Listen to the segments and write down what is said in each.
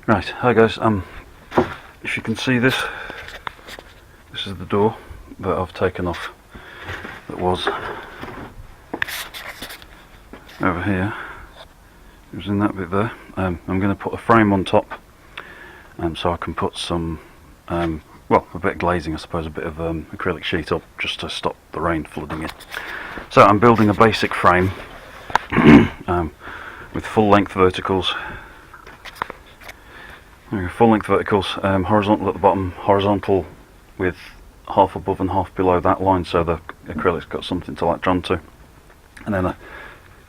Right, hi guys, if you can see this is the door that I've taken off that was over here. It was in that bit there. I'm going to put a frame on top so I can put some, well, a bit of glazing, I suppose, a bit of acrylic sheet up just to stop the rain flooding in. So I'm building a basic frame with full length verticals. Full length verticals, horizontal at the bottom, horizontal with half above and half below that line so the acrylic's got something to latch onto, and then a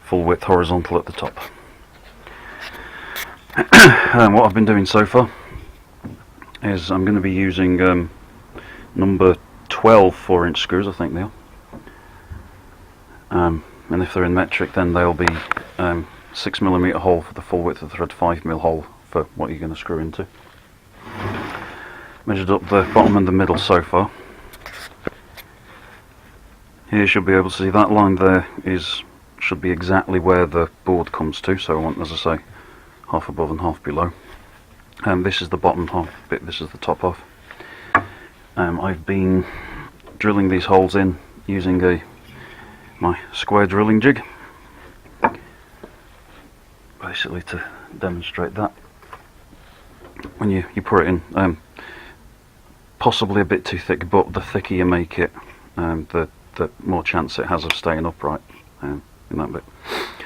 full width horizontal at the top. What I've been doing so far is I'm going to be using number 12 4-inch screws, I think they are, and if they're in metric then they'll be 6mm hole for the full width of the thread, 5mm hole for what you're going to screw into. Measured up the bottom and the middle so far. Here you should be able to see that line there should be exactly where the board comes to, so I want, as I say, half above and half below. This is the bottom half bit, this is the top half. I've been drilling these holes in using my square drilling jig, basically to demonstrate that. When you pour it in, possibly a bit too thick, but the thicker you make it, the more chance it has of staying upright in that bit.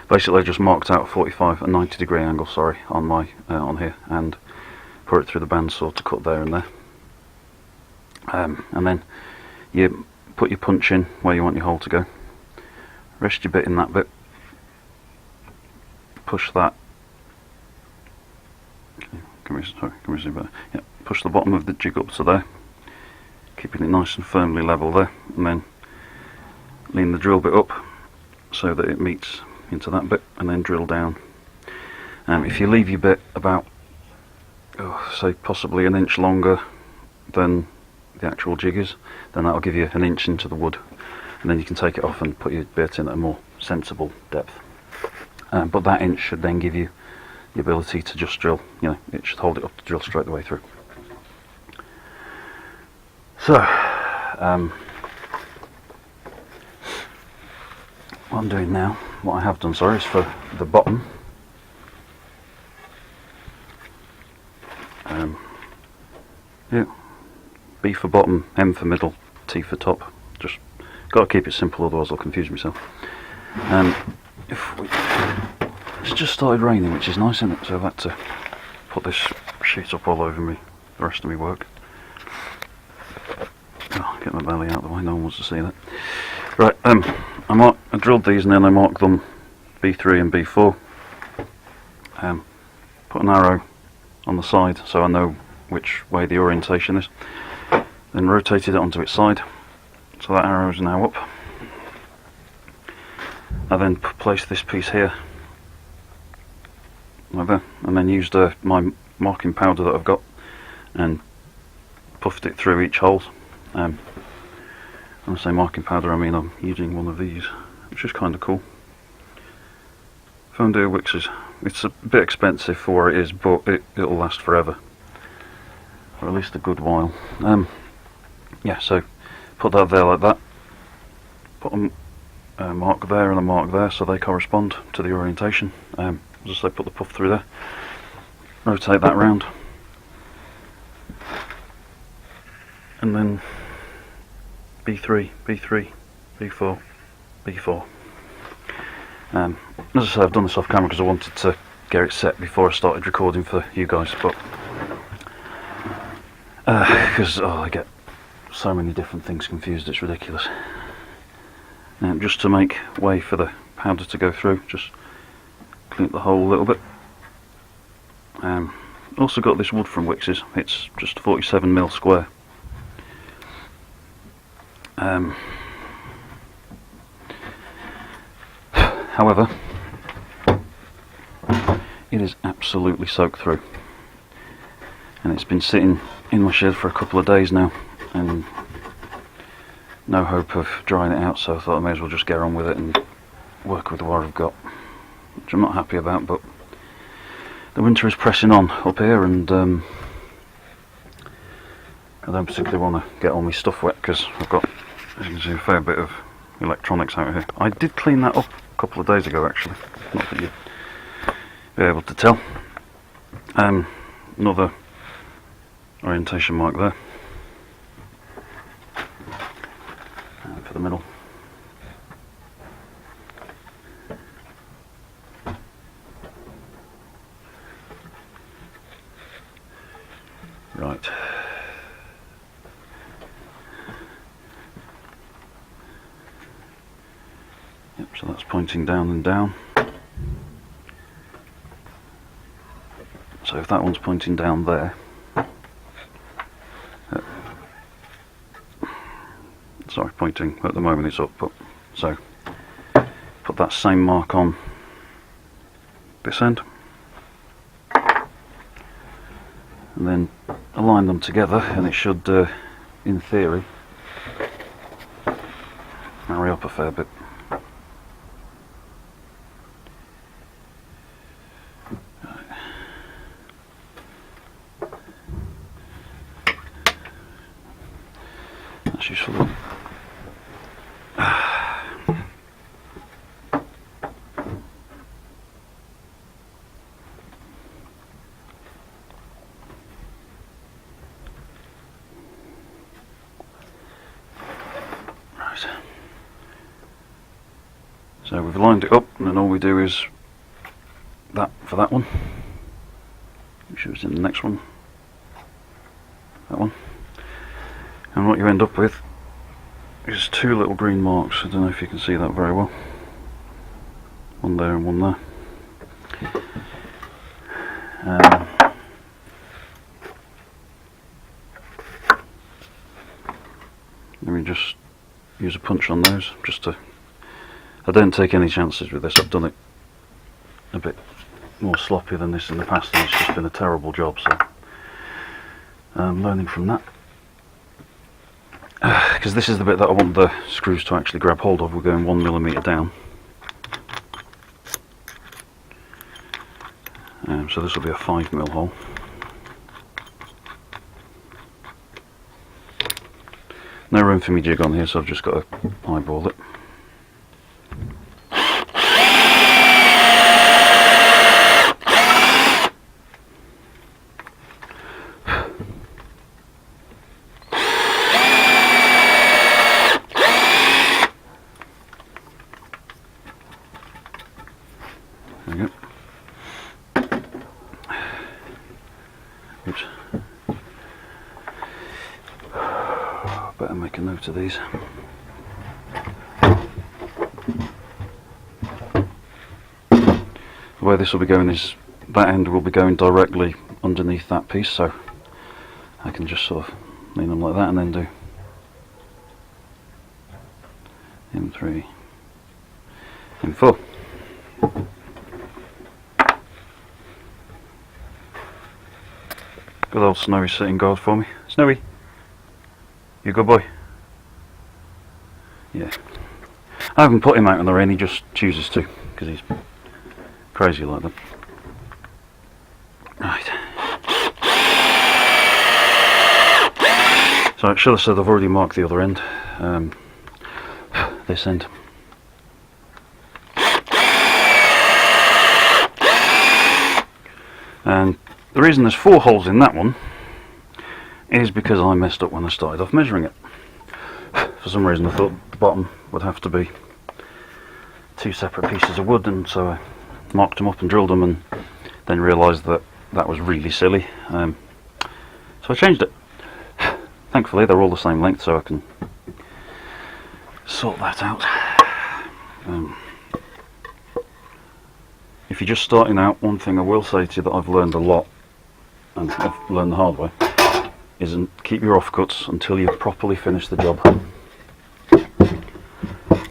Basically I just marked out a 90 degree angle, sorry, on my on here, and put it through the bandsaw to cut there and there. And then you put your punch in where you want your hole to go, rest your bit in that bit, push that. Can we see better? Yeah, push the bottom of the jig up to there, keeping it nice and firmly level there, and then lean the drill bit up so that it meets into that bit, and then drill down. If you leave your bit about, say, possibly an inch longer than the actual jig is, then that'll give you an inch into the wood, and then you can take it off and put your bit in at a more sensible depth. But that inch should then give you the ability to just drill, it should hold it up to drill straight the way through. So, what I'm doing now, what I have done, sorry, is for the bottom. Yeah, B for bottom, M for middle, T for top. Just got to keep it simple, otherwise I'll confuse myself. It's just started raining, which is nice, isn't it? So I've had to put this sheet up all over me, the rest of my work. Oh, get my belly out of the way, no one wants to see that. Right, I drilled these and then I marked them B3 and B4. Put an arrow on the side so I know which way the orientation is. Then rotated it onto its side, so that arrow is now up. I then placed this piece here, like that, and then used my marking powder that I've got and puffed it through each hole. When I say marking powder, I mean I'm using one of these, which is kind of cool. Fondue Wixes. It's a bit expensive for what it is, but it'll last forever, or at least a good while. Yeah, so put that there like that. Put a mark there and a mark there, so they correspond to the orientation. As I say, put the puff through there. Rotate that round, and then B3, B3, B4, B4. As I say, I've done this off camera because I wanted to get it set before I started recording for you guys, but because I get so many different things confused, it's ridiculous. Just to make way for the powder to go through, just clean up the hole a little bit. Also got this wood from Wixes, it's just 47mm square. However, it is absolutely soaked through, and it's been sitting in my shed for a couple of days now, and no hope of drying it out, so I thought I may as well just get on with it and work with what I've got, which I'm not happy about, but the winter is pressing on up here, and I don't particularly want to get all my stuff wet because I've got, as you can see, a fair bit of electronics out here. I did clean that up a couple of days ago actually, not that you'd be able to tell. Another orientation mark there, and for the middle. Right. Yep, so that's pointing down and down. So if that one's pointing down there, sorry, pointing at the moment it's up, but so put that same mark on this end, and then align them together, and it should, in theory, marry up a fair bit. That's useful. So we've lined it up, and then all we do is that for that one, which is in the next one, that one, and what you end up with is two little green marks. I don't know if you can see that very well. One there and one there. Let me just use a punch on those, just to. I don't take any chances with this. I've done it a bit more sloppy than this in the past, and it's just been a terrible job, so I'm learning from that. Because this is the bit that I want the screws to actually grab hold of. We're going 1mm down. So this will be a 5mm hole. No room for me jig on here, so I've just got to eyeball it. There we go. Oops. Better make a note of these. The way this will be going is that end will be going directly underneath that piece, so I can just sort of lean them like that and then do M3, M4. Good old Snowy sitting guard for me. Snowy, you good boy? Yeah. I haven't put him out in the rain, he just chooses to, because he's crazy like that. Right. So I should have said I've already marked the other end. This end. And the reason there's 4 holes in that one is because I messed up when I started off measuring it. For some reason I thought the bottom would have to be 2 separate pieces of wood, and so I marked them up and drilled them, and then realised that that was really silly. So I changed it. Thankfully they're all the same length, so I can sort that out. If you're just starting out, one thing I will say to you that I've learned a lot, and I've learned the hard way, is keep your offcuts until you've properly finished the job.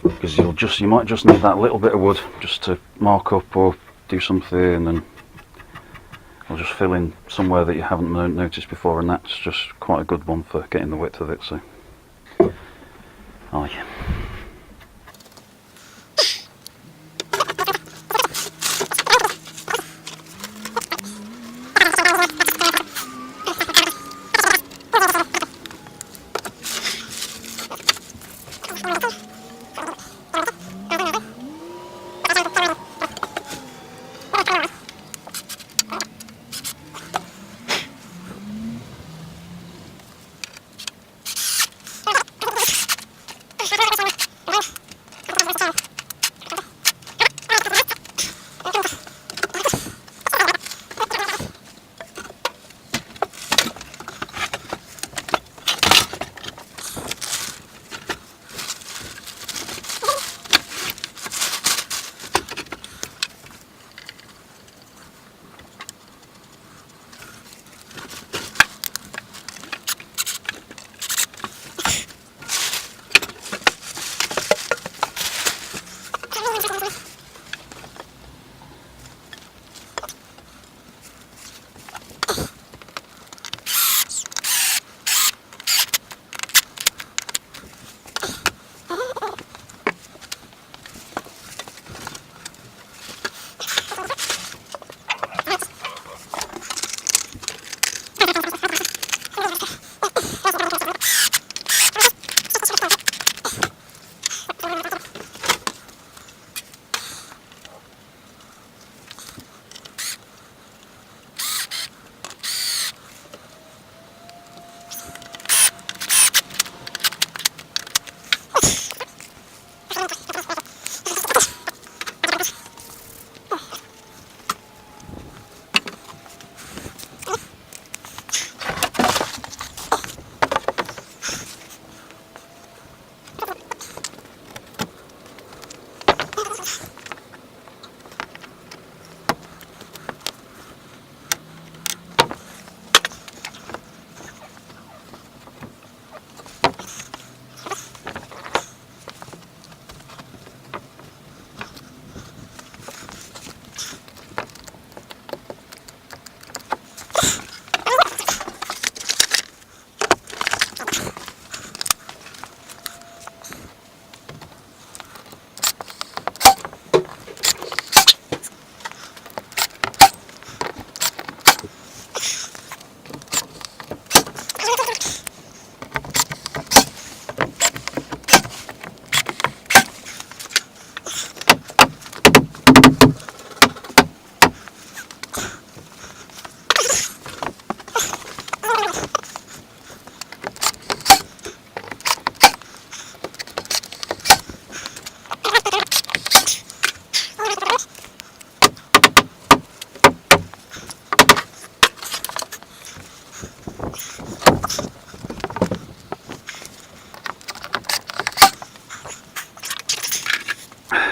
Because you might just need that little bit of wood just to mark up or do something, and I'll just fill in somewhere that you haven't noticed before, and that's just quite a good one for getting the width of it. So, oh yeah.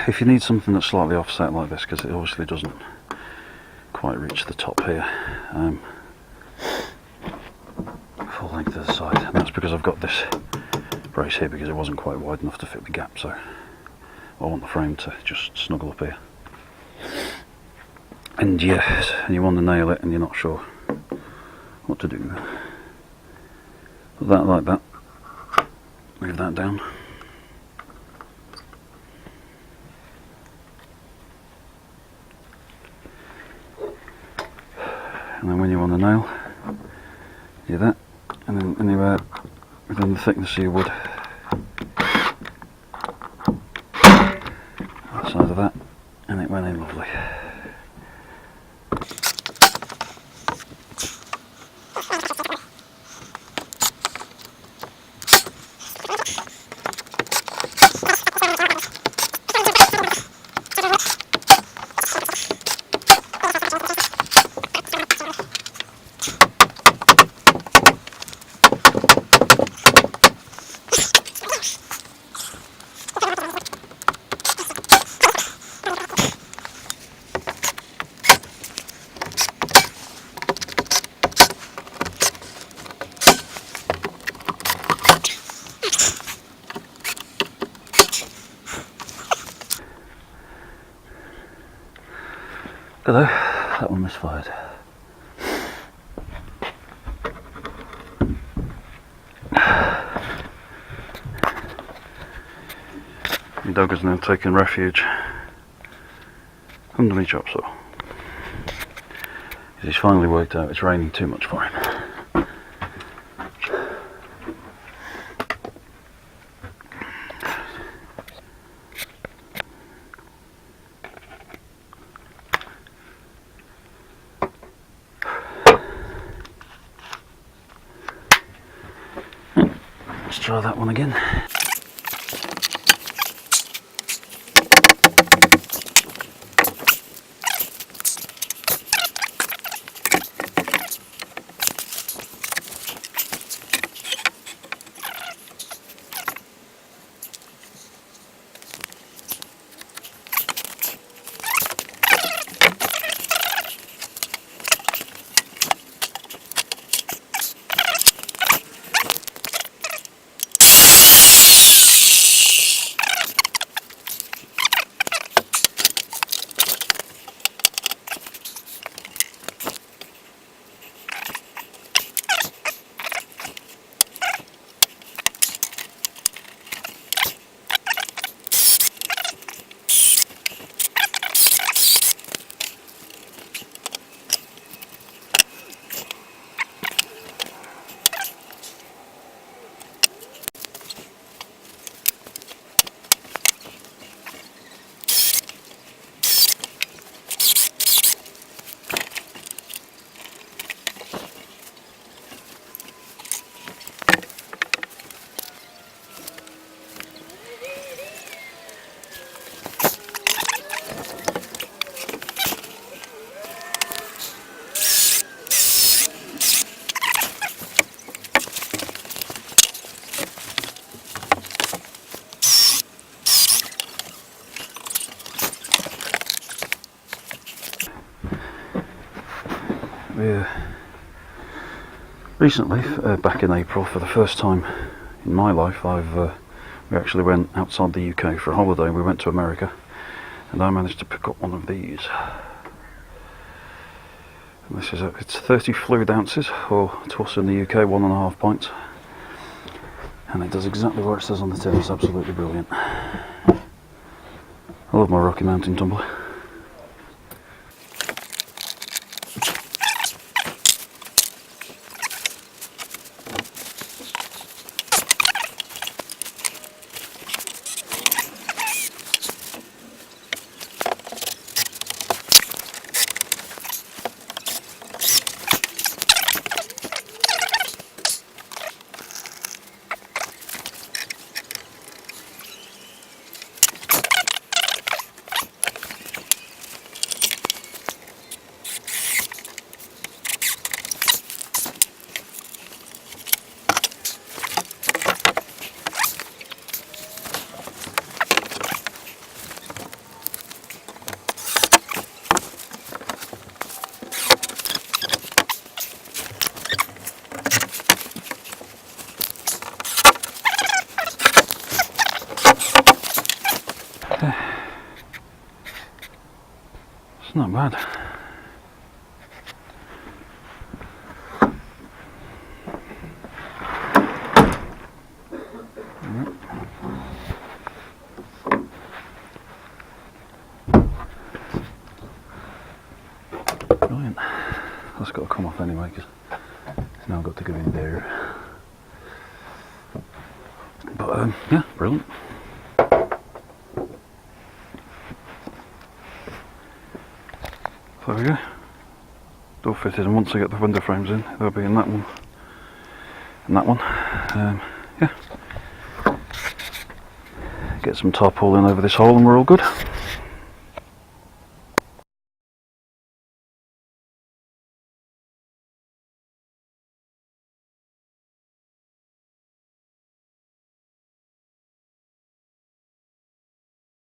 if you need something that's slightly offset like this, because it obviously doesn't quite reach the top here, full length of the side, and that's because I've got this brace here because it wasn't quite wide enough to fit the gap, so I want the frame to just snuggle up here. And yes, and you want to nail it and you're not sure what to do. Put that like that, move that down. And then when you want to nail, do that, and then anywhere within the thickness of your wood, outside of that, and it went in lovely. Hello, that one misfired. My dog has now taken refuge under my chop saw. He's finally worked out it's raining too much for him. Let's try that one again. Recently, back in April, for the first time in my life, we actually went outside the UK for a holiday. We went to America, and I managed to pick up one of these. And this is it's 30 fluid ounces, or to us in the UK, 1.5 pints. And it does exactly what it says on the tin. It's absolutely brilliant. I love my Rocky Mountain tumbler. not bad. Brilliant. That's got to come off anyway because it's now got to go in there. But yeah, brilliant. There we go. Door fitted, and once I get the window frames in, they'll be in that one and that one. Yeah. Get some tarpaulin over this hole and we're all good.